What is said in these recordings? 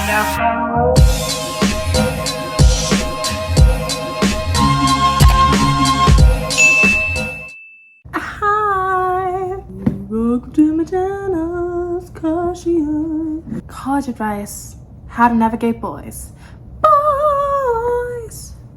Hi! Welcome to my channel, College advice. How to navigate boys.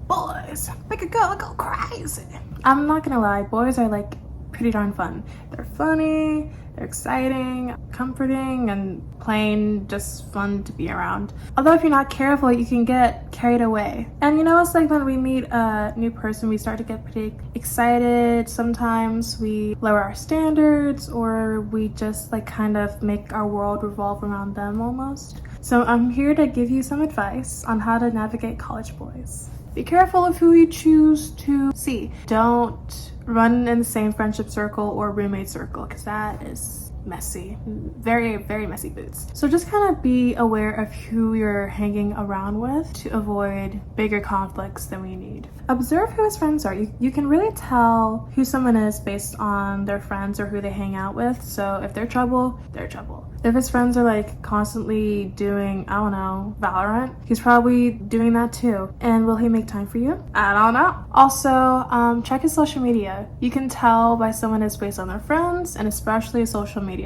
Boys! Make a girl go crazy. I'm not gonna lie, boys are like pretty darn fun. They're funny, they're exciting, comforting, and plain just fun to be around. Although if you're not careful, you can get carried away. And you know, it's like when we meet a new person, we start to get pretty excited. Sometimes we lower our standards, or we just like kind of make our world revolve around them almost. So I'm here to give you some advice on how to navigate college boys. Be careful of who you choose to see. Don't run in the same friendship circle or roommate circle, because that is messy. Very, very messy boots. So just kind of be aware of who you're hanging around with to avoid bigger conflicts than we need. Observe who his friends are. You can really tell who someone is based on their friends or who they hang out with. So if they're trouble, they're trouble. If his friends are like constantly doing, I don't know, Valorant, he's probably doing that too. And will he make time for you? I don't know. Also, check his social media. You can tell by someone is based on their friends, and especially social media.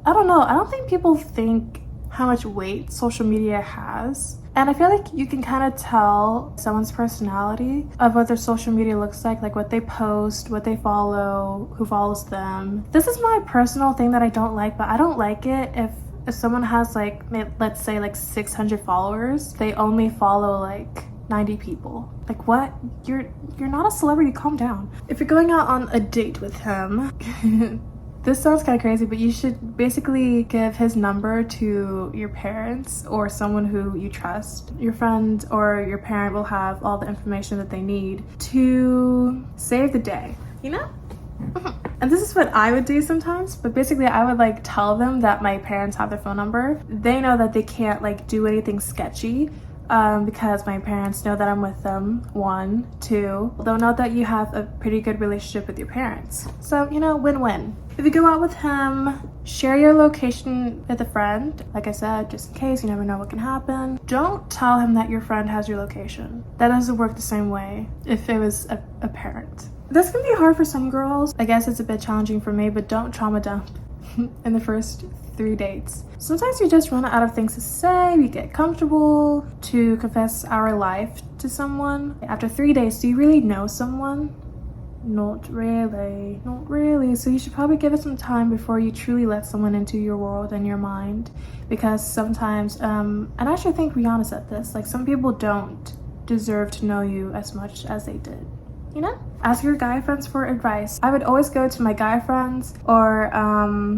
I don't know. I don't think people think how much weight social media has. And I feel like you can kind of tell someone's personality of what their social media looks like what they post, what they follow, who follows them. This is my personal thing that I don't like, but I don't like it if someone has like, let's say like 600 followers, they only follow like 90 people. Like what? You're not a celebrity, calm down. If you're going out on a date with him, this sounds kind of crazy, but you should basically give his number to your parents or someone who you trust. Your friend or your parent will have all the information that they need to save the day, you know? And this is what I would do sometimes, but basically I would like tell them that my parents have their phone number. They know that they can't like do anything sketchy. Because my parents know that I'm with them. 1, 2, they'll know that you have a pretty good relationship with your parents. So, you know, win-win. If you go out with him, share your location with a friend. Like I said, just in case, you never know what can happen. Don't tell him that your friend has your location. That doesn't work the same way if it was a parent. This can be hard for some girls. I guess it's a bit challenging for me, but don't trauma dump in the first 3 dates. Sometimes we just run out of things to say, we get comfortable to confess our life to someone. After 3 days, do you really know someone? Not really. So you should probably give it some time before you truly let someone into your world and your mind. Because sometimes, and I actually think Rihanna said this, like some people don't deserve to know you as much as they did. You know? Ask your guy friends for advice. I would always go to my guy friends or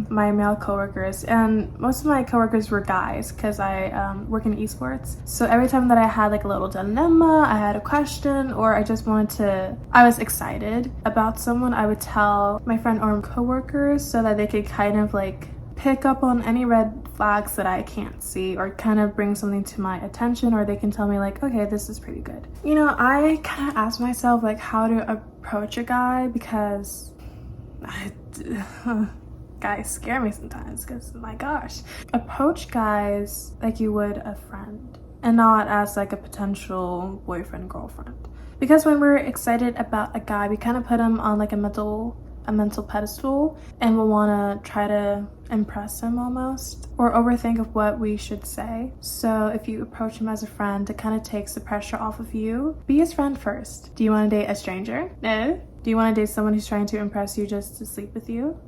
my male coworkers, and most of my coworkers were guys because I work in esports. So every time that I had like a little dilemma, I had a question, or I just I was excited about someone, I would tell my friend or coworkers so that they could kind of like pick up on any red flags that I can't see, or kind of bring something to my attention, or they can tell me like, okay, this is pretty good. You know, I kind of ask myself like how to approach a guy, because guys scare me sometimes, because my gosh. Approach guys like you would a friend, and not as like a potential boyfriend, girlfriend. Because when we're excited about a guy, we kind of put him on like a mental pedestal, and we'll want to try to impress him almost, or overthink of what we should say. So if you approach him as a friend, it kind of takes the pressure off of you. Be his friend first. Do you want to date a stranger? No. Do you want to date someone who's trying to impress you just to sleep with you?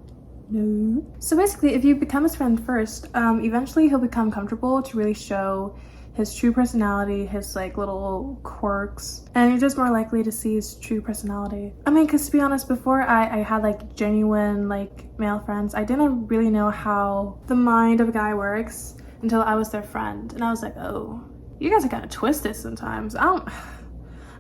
No. So basically, if you become his friend first, eventually he'll become comfortable to really show his true personality, his like little quirks, and you're just more likely to see his true personality. I mean, because to be honest, before I had like genuine like male friends, I didn't really know how the mind of a guy works until I was their friend, and I was like, oh, you guys are kind of twisted sometimes. I don't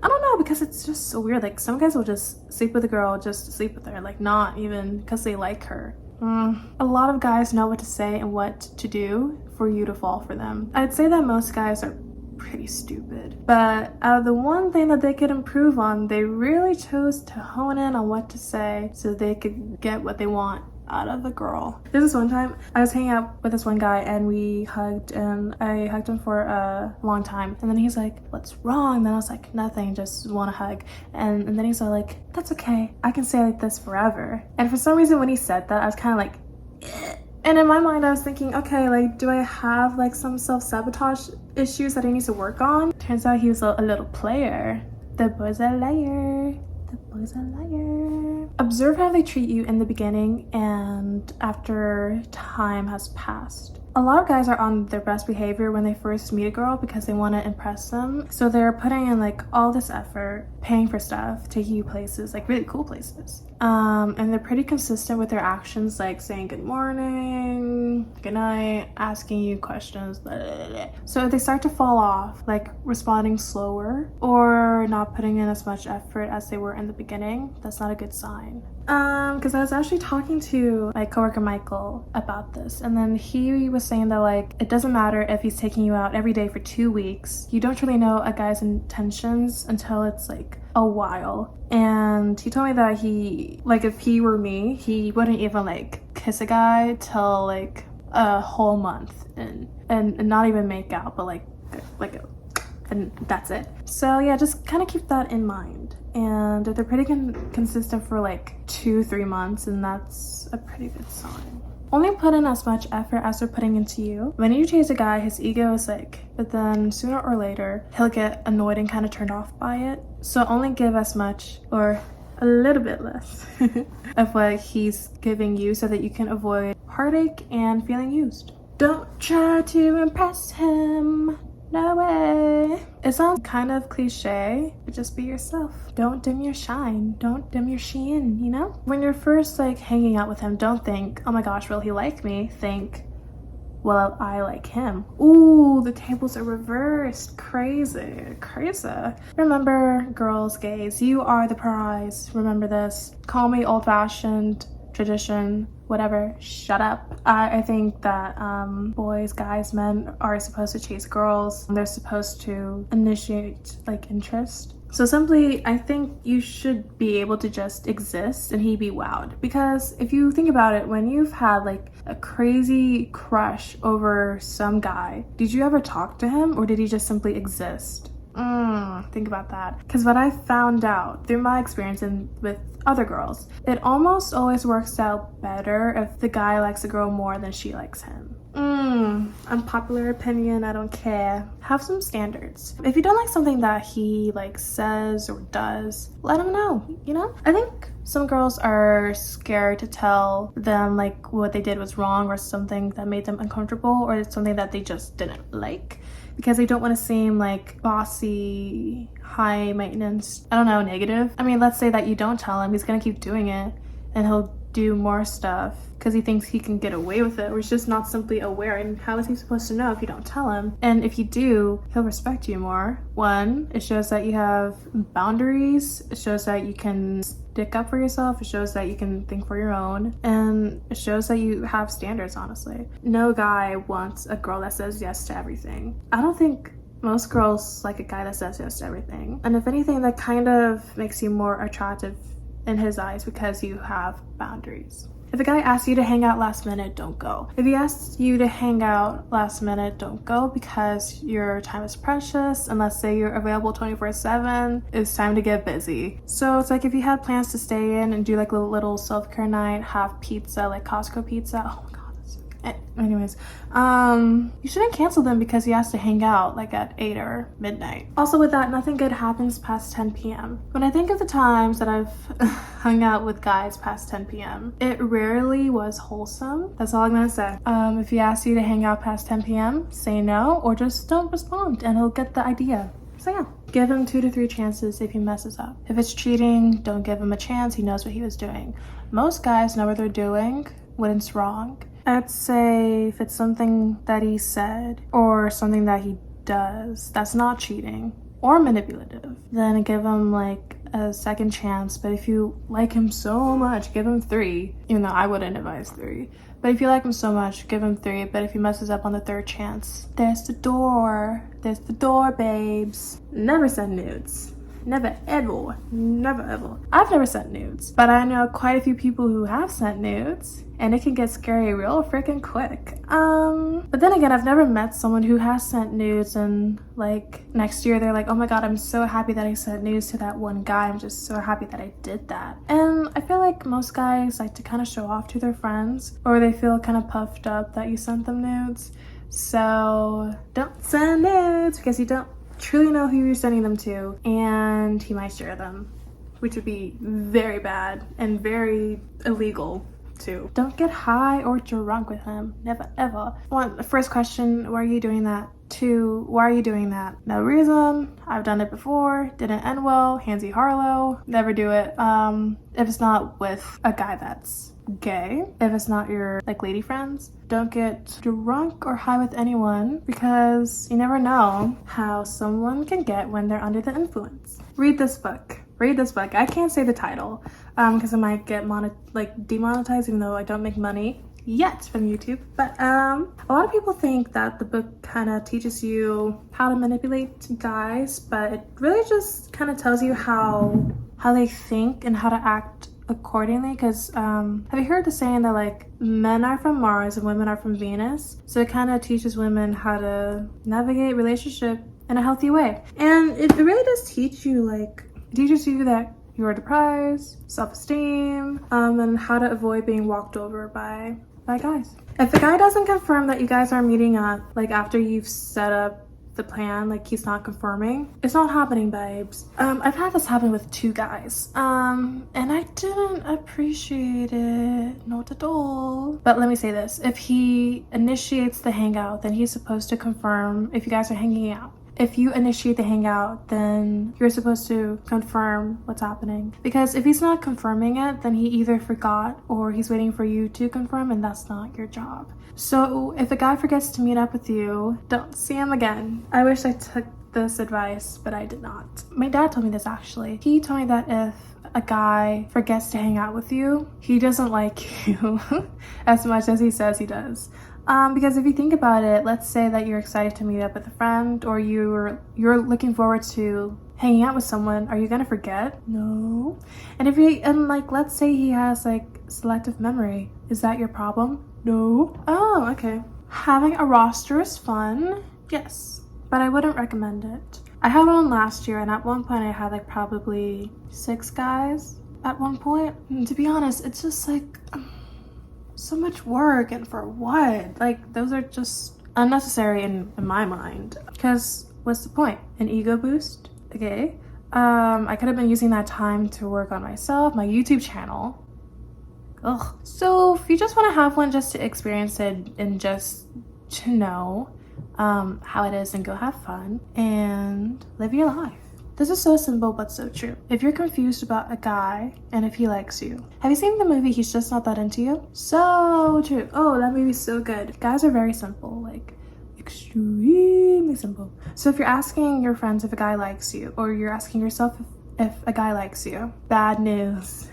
know, because it's just so weird. Like some guys will just sleep with a girl just to sleep with her, like not even because they like her. A lot of guys know what to say and what to do for you to fall for them. I'd say that most guys are pretty stupid, but out of the one thing that they could improve on, they really chose to hone in on what to say so they could get what they want out of a girl. There's this one time I was hanging out with this one guy and we hugged, and I hugged him for a long time, and then he's like, what's wrong? Then I was like, nothing, just want a hug. And then he's like, that's okay, I can stay like this forever. And for some reason when he said that, I was kind of like, eh. And in my mind I was thinking, okay, like, do I have like some self-sabotage issues that I need to work on? Turns out he was a little player. The boy's a liar. The boy's a liar. Observe how they treat you in the beginning and after time has passed. A lot of guys are on their best behavior when they first meet a girl because they want to impress them. So they're putting in like all this effort, paying for stuff, taking you places, like really cool places. And they're pretty consistent with their actions, like saying good morning, good night, asking you questions, blah, blah, blah. So if they start to fall off, like responding slower or not putting in as much effort as they were in the beginning, that's not a good sign. Because I was actually talking to my coworker Michael about this, and then he was saying that like it doesn't matter if he's taking you out every day for 2 weeks. You don't really know a guy's intentions until it's like a while. And he told me that he, like, if he were me, he wouldn't even like kiss a guy till like a whole month and not even make out, but like and that's it. So yeah, just kind of keep that in mind. And if they're pretty consistent for like 2-3 months, and that's a pretty good sign. Only put in as much effort as they're putting into you. When you chase a guy, his ego is like, but then sooner or later he'll get annoyed and kind of turned off by it. So only give as much or a little bit less of what he's giving you so that you can avoid heartache and feeling used. Don't try to impress him. No way. It sounds kind of cliche, but just be yourself. Don't dim your shine. Don't dim your sheen, you know? When you're first like hanging out with him, don't think, oh my gosh, will he like me? Think, well, I like him. Ooh, the tables are reversed. Crazy. Remember, girls, gays, you are the prize. Remember this. Call me old-fashioned, tradition, whatever, shut up. I think that boys, guys, men are supposed to chase girls. They're supposed to initiate like interest. So simply, I think you should be able to just exist and he'd be wowed. Because if you think about it, when you've had like a crazy crush over some guy, did you ever talk to him or did he just simply exist? Think about that. Because what I found out through my experience with other girls, it almost always works out better if the guy likes a girl more than she likes him. Unpopular opinion, I don't care. Have some standards. If you don't like something that he like says or does, let him know, you know? I think some girls are scared to tell them like what they did was wrong or something that made them uncomfortable or it's something that they just didn't like, because they don't want to seem like bossy, high maintenance, I don't know, negative. I mean, let's say that you don't tell him, he's gonna keep doing it and he'll do more stuff because he thinks he can get away with it, or he's just not simply aware. And how is he supposed to know if you don't tell him? And if you do, he'll respect you more. One, it shows that you have boundaries. It shows that you can stick up for yourself. It shows that you can think for your own, and it shows that you have standards, honestly. No guy wants a girl that says yes to everything. I don't think most girls like a guy that says yes to everything. And if anything, that kind of makes you more attractive in his eyes because you have boundaries. If a guy asks you to hang out last minute, don't go. If he asks you to hang out last minute, don't go because your time is precious. And let's say you're available 24/7, it's time to get busy. So it's like if you had plans to stay in and do like a little self-care night, have pizza, like Costco pizza. Oh my God, that's so good. Anyways, you shouldn't cancel them because he has to hang out like at 8 or midnight. Also with that, nothing good happens past 10 p.m. When I think of the times that I've hung out with guys past 10 p.m., it rarely was wholesome. That's all I'm gonna say. If he asks you to hang out past 10 p.m., say no or just don't respond and he'll get the idea. So yeah, give him 2 to 3 chances if he messes up. If it's cheating, don't give him a chance. He knows what he was doing. Most guys know what they're doing when it's wrong. I'd say if it's something that he said or something that he does that's not cheating or manipulative, then give him like a second chance. But if you like him so much, give him 3, even though I wouldn't advise 3. But if you like him so much, give him 3. But if he messes up on the 3rd chance, there's the door, babes. Never send nudes. Never ever, never ever. I've never sent nudes, but I know quite a few people who have sent nudes, and it can get scary real freaking quick. But then again, I've never met someone who has sent nudes and like next year they're like, oh my god, I'm so happy that I sent nudes to that one guy. I'm just so happy that I did that. And I feel like most guys like to kind of show off to their friends, or they feel kind of puffed up that you sent them nudes. So don't send nudes because you don't truly know who you're sending them to, and he might share them, which would be very bad and very illegal too. Don't get high or drunk with him. Never ever. One, first question, why are you doing that? Two, why are you doing that? No reason. I've done it before. Didn't end well. Handsy Harlow. Never do it. If it's not with a guy that's gay, if it's not your like lady friends, don't get drunk or high with anyone, because you never know how someone can get when they're under the influence. Read this book. I can't say the title because I might get demonetized, even though I don't make money yet from YouTube. But a lot of people think that the book kind of teaches you how to manipulate guys, but it really just kind of tells you how they think and how to act accordingly. Because have you heard the saying that like men are from Mars and women are from Venus? So it kind of teaches women how to navigate relationship in a healthy way, and it really does teach you teaches you that you are the prize, self-esteem, and how to avoid being walked over by guys. If the guy doesn't confirm that you guys are meeting up, like after you've set up the plan, like he's not confirming, it's not happening, babes. I've had this happen with 2 guys, and I didn't appreciate it, not at all. But let me say this, if he initiates the hangout, then he's supposed to confirm if you guys are hanging out. If you initiate the hangout, then you're supposed to confirm what's happening. Because if he's not confirming it, then he either forgot or he's waiting for you to confirm, and that's not your job. So if a guy forgets to meet up with you, don't see him again. I wish I took this advice, but I did not. My dad told me this actually. He told me that if a guy forgets to hang out with you, he doesn't like you as much as he says he does. Because if you think about it, let's say that you're excited to meet up with a friend, or you're looking forward to hanging out with someone. Are you gonna forget? No. And let's say he has like selective memory. Is that your problem? No. Oh, okay. Having a roster is fun, yes, but I wouldn't recommend it. I had one last year, and at one point I had like probably 6 guys at one point. And to be honest, it's just like so much work, and for what? Like, those are just unnecessary in my mind. Because what's the point? An ego boost? Okay. I could have been using that time to work on myself, my YouTube channel. Ugh. So if you just want to have one just to experience it and just to know how it is, and go have fun and live your life. This is so simple but so true. If you're confused about a guy and if he likes you, have you seen the movie He's Just Not That Into You? So true. Oh, that movie's so good. Guys are very simple, like extremely simple. So if you're asking your friends if a guy likes you, or you're asking yourself if a guy likes you, bad news.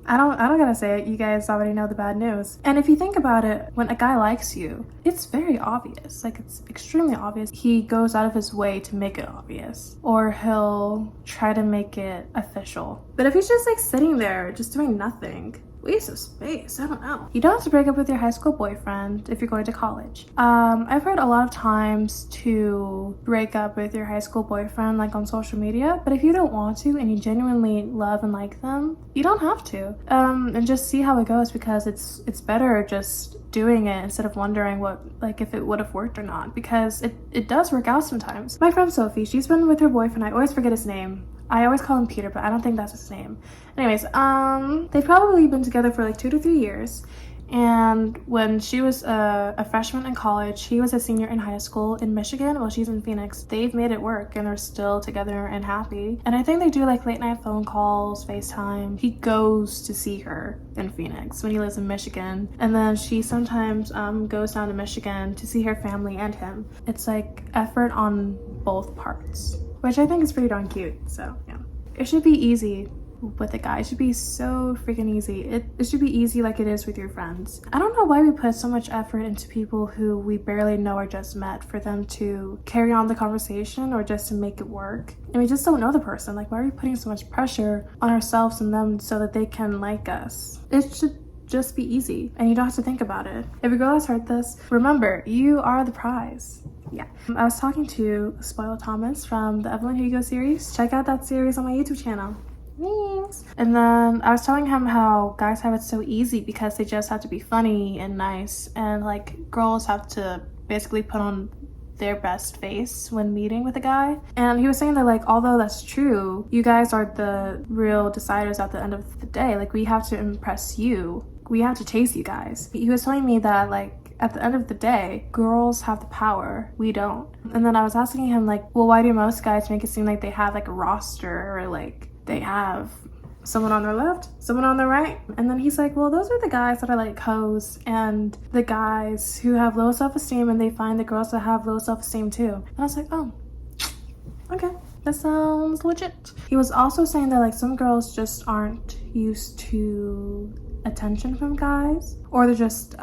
I don't gotta say it, you guys already know the bad news. And if you think about it, when a guy likes you, it's very obvious. Like, it's extremely obvious. He goes out of his way to make it obvious, or he'll try to make it official. But if he's just like sitting there just doing nothing, waste of space, I don't know. You don't have to break up with your high school boyfriend if you're going to college. I've heard a lot of times to break up with your high school boyfriend like on social media, but if you don't want to and you genuinely love and like them, you don't have to. And just see how it goes, because it's better just doing it instead of wondering if it would have worked or not, because it does work out sometimes. My friend Sophie, she's been with her boyfriend, I always forget his name. I always call him Peter, but I don't think that's his name. Anyways, they've probably been together for like 2 to 3 years. And when she was a freshman in college, he was a senior in high school in Michigan while she's in Phoenix. They've made it work, and they're still together and happy. And I think they do like late night phone calls, FaceTime. He goes to see her in Phoenix when he lives in Michigan. And then she sometimes goes down to Michigan to see her family and him. It's like effort on both parts, which I think is pretty darn cute. So yeah, it should be easy with a guy. It should be so freaking easy. It should be easy like it is with your friends. I don't know why we put so much effort into people who we barely know or just met for them to carry on the conversation or just to make it work. And we just don't know the person. Like, why are we putting so much pressure on ourselves and them so that they can like us? It should just be easy and you don't have to think about it. If a girl has heard this, remember, you are the prize. Yeah. I was talking to Spoil Thomas from the Evelyn Hugo series. Check out that series on my YouTube channel. Thanks. And then I was telling him how guys have it so easy because they just have to be funny and nice, and like girls have to basically put on their best face when meeting with a guy. And he was saying that, like, although that's true, you guys are the real deciders at the end of the day. Like, we have to impress you. We have to chase you guys. He was telling me that, like, at the end of the day, girls have the power, we don't. And then I was asking him, like, well, why do most guys make it seem like they have like a roster, or like they have someone on their left, someone on their right? And then he's like, well, those are the guys that are like hoes and the guys who have low self-esteem, and they find the girls that have low self-esteem too. And I was like, oh, okay, that sounds legit. He was also saying that like some girls just aren't used to attention from guys, or they're just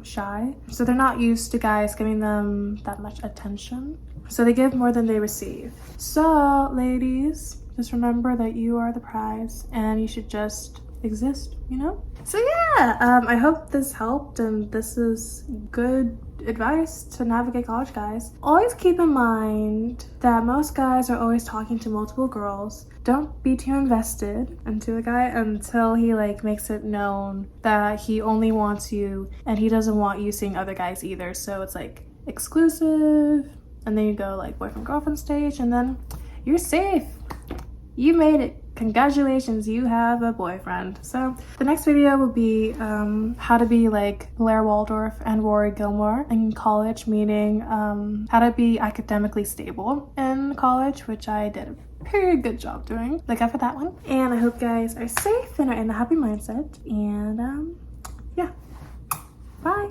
shy, so they're not used to guys giving them that much attention, so they give more than they receive. So ladies, just remember that you are the prize and you should just exist, you know? So yeah, I hope this helped, and this is good advice to navigate college, guys. Always keep in mind that most guys are always talking to multiple girls. Don't be too invested into a guy until he like makes it known that he only wants you and he doesn't want you seeing other guys either. So it's like exclusive, and then you go like boyfriend girlfriend stage, and then you're safe. You made it. Congratulations, you have a boyfriend. So the next video will be how to be like Blair Waldorf and Rory Gilmore in college, meaning how to be academically stable in college, which I did a pretty good job doing. Look out for that one. And I hope you guys are safe and are in a happy mindset. And yeah, bye.